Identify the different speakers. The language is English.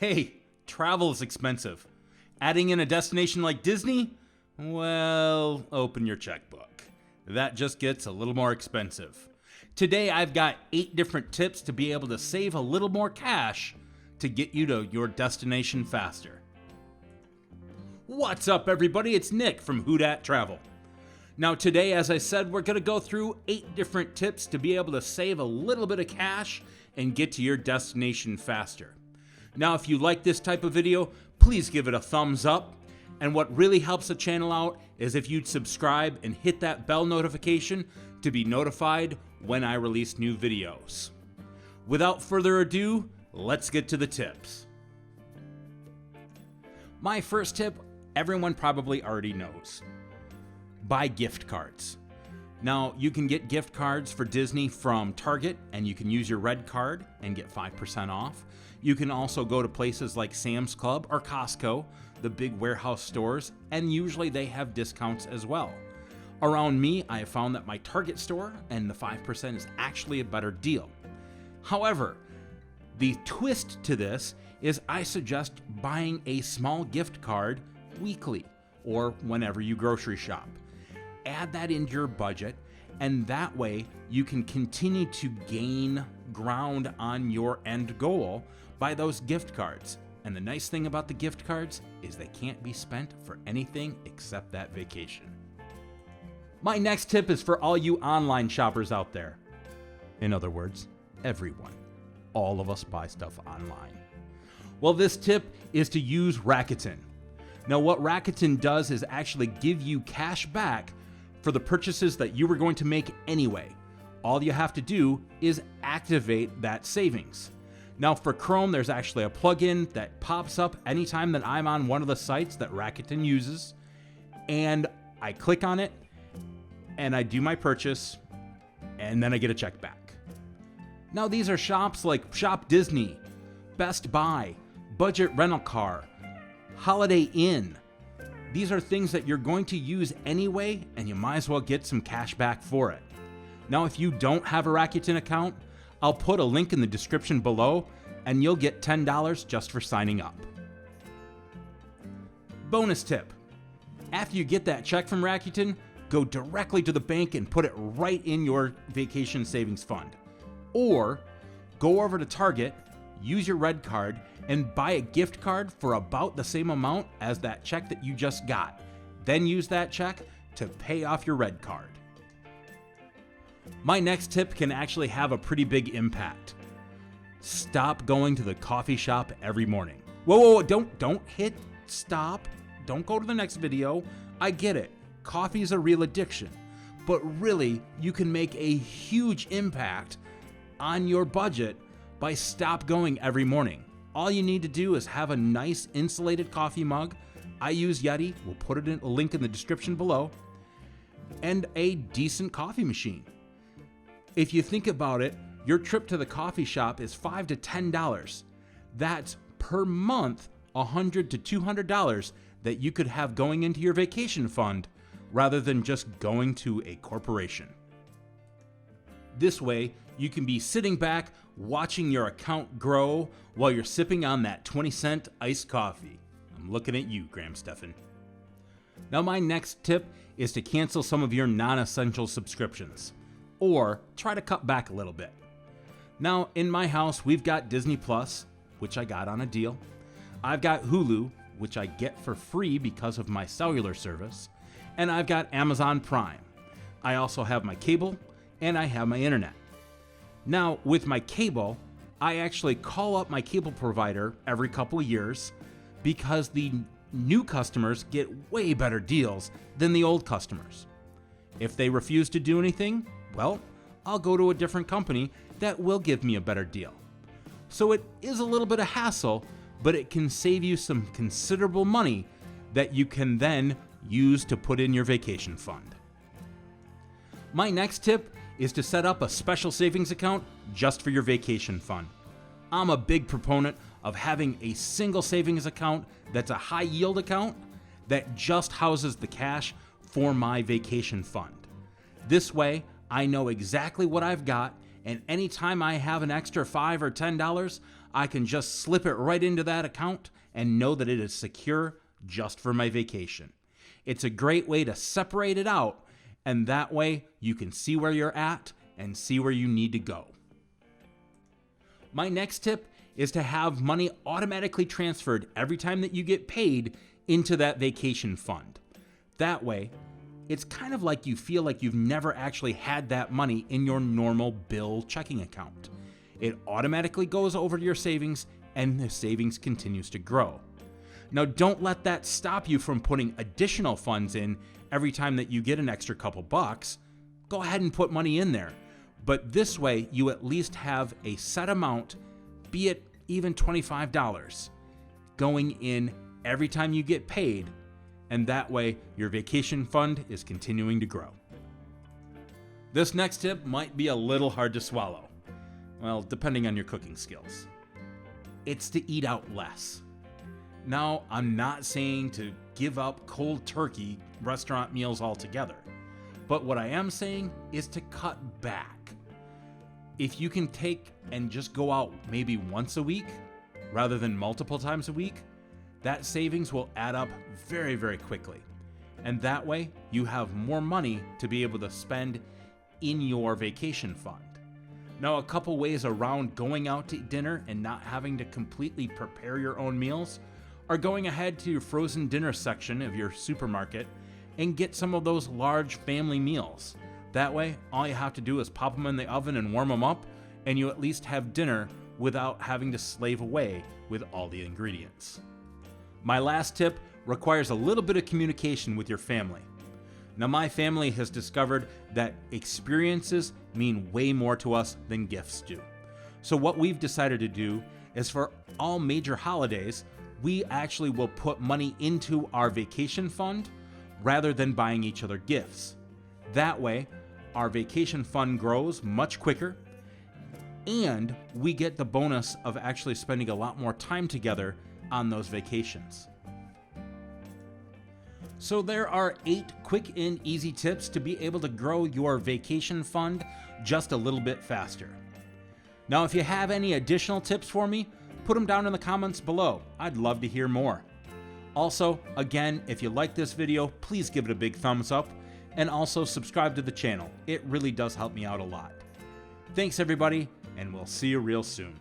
Speaker 1: Hey, travel is expensive. Adding in a destination like Disney? Well, open your checkbook. That just gets a little more expensive. Today I've got 8 different tips to be able to save a little more cash to get you to your destination faster. What's up, everybody? It's Nick from Who Dat Travel. Now today, as I said, we're going to go through 8 different tips to be able to save a little bit of cash and get to your destination faster. Now, if you like this type of video, please give it a thumbs up. And what really helps the channel out is if you'd subscribe and hit that bell notification to be notified when I release new videos. Without further ado, let's get to the tips. My first tip, everyone probably already knows. Buy gift cards. Now, you can get gift cards for Disney from Target, and you can use your red card and get 5% off. You can also go to places like Sam's Club or Costco, the big warehouse stores, and usually they have discounts as well. Around me, I have found that my Target store and the 5% is actually a better deal. However, the twist to this is I suggest buying a small gift card weekly or whenever you grocery shop. Add that into your budget, and that way you can continue to gain ground on your end goal by those gift cards. And the nice thing about the gift cards is they can't be spent for anything except that vacation. My next tip is for all you online shoppers out there. In other words, everyone. All of us buy stuff online. Well, this tip is to use Rakuten. Now, what Rakuten does is actually give you cash back for the purchases that you were going to make anyway. All you have to do is activate that savings. Now, for Chrome, there's actually a plugin that pops up anytime that I'm on one of the sites that Rakuten uses, and I click on it, and I do my purchase, and then I get a check back. Now, these are shops like Shop Disney, Best Buy, Budget Rental Car, Holiday Inn. These are things that you're going to use anyway, and you might as well get some cash back for it. Now, if you don't have a Rakuten account, I'll put a link in the description below, and you'll get $10 just for signing up. Bonus tip. After you get that check from Rakuten, go directly to the bank and put it right in your vacation savings fund. Or go over to Target, use your red card, and buy a gift card for about the same amount as that check that you just got. Then use that check to pay off your red card. My next tip can actually have a pretty big impact. Stop going to the coffee shop every morning. Whoa, don't hit stop. Don't go to the next video. I get it. Coffee is a real addiction. But really, you can make a huge impact on your budget by stop going every morning. All you need to do is have a nice insulated coffee mug. I use Yeti. We'll put it in a link in the description below. And a decent coffee machine. If you think about it, your trip to the coffee shop is $5 to $10. That's per month $100 to $200 that you could have going into your vacation fund rather than just going to a corporation. This way, you can be sitting back watching your account grow while you're sipping on that 20-cent iced coffee. I'm looking at you, Graham Stephan. Now, my next tip is to cancel some of your non-essential subscriptions, or try to cut back a little bit. Now, in my house, we've got Disney Plus, which I got on a deal. I've got Hulu, which I get for free because of my cellular service. And I've got Amazon Prime. I also have my cable, and I have my internet. Now, with my cable, I actually call up my cable provider every couple of years because the new customers get way better deals than the old customers. If they refuse to do anything, well, I'll go to a different company that will give me a better deal. So it is a little bit of hassle, but it can save you some considerable money that you can then use to put in your vacation fund. My next tip is to set up a special savings account just for your vacation fund. I'm a big proponent of having a single savings account that's a high yield account that just houses the cash for my vacation fund. This way, I know exactly what I've got, and anytime I have an extra $5 or $10, I can just slip it right into that account and know that it is secure just for my vacation. It's a great way to separate it out, and that way you can see where you're at and see where you need to go. My next tip is to have money automatically transferred every time that you get paid into that vacation fund. That way, it's kind of like you feel like you've never actually had that money in your normal bill checking account. It automatically goes over to your savings, and the savings continues to grow. Now, don't let that stop you from putting additional funds in every time that you get an extra couple bucks. Go ahead and put money in there. But this way, you at least have a set amount, be it even $25, going in every time you get paid, and that way your vacation fund is continuing to grow. This next tip might be a little hard to swallow. Well, depending on your cooking skills. It's to eat out less. Now, I'm not saying to give up cold turkey restaurant meals altogether, but what I am saying is to cut back. If you can take and just go out maybe once a week rather than multiple times a week, that savings will add up very, very quickly. And that way, you have more money to be able to spend in your vacation fund. Now, a couple ways around going out to dinner and not having to completely prepare your own meals are going ahead to your frozen dinner section of your supermarket and get some of those large family meals. That way, all you have to do is pop them in the oven and warm them up, and you at least have dinner without having to slave away with all the ingredients. My last tip requires a little bit of communication with your family. Now, my family has discovered that experiences mean way more to us than gifts do. So what we've decided to do is for all major holidays, we actually will put money into our vacation fund rather than buying each other gifts. That way, our vacation fund grows much quicker, and we get the bonus of actually spending a lot more time together on those vacations. So there are 8 quick and easy tips to be able to grow your vacation fund just a little bit faster. Now, if you have any additional tips for me, put them down in the comments below. I'd love to hear more. Also, again, if you like this video, please give it a big thumbs up, and also subscribe to the channel. It really does help me out a lot. Thanks everybody, and we'll see you real soon.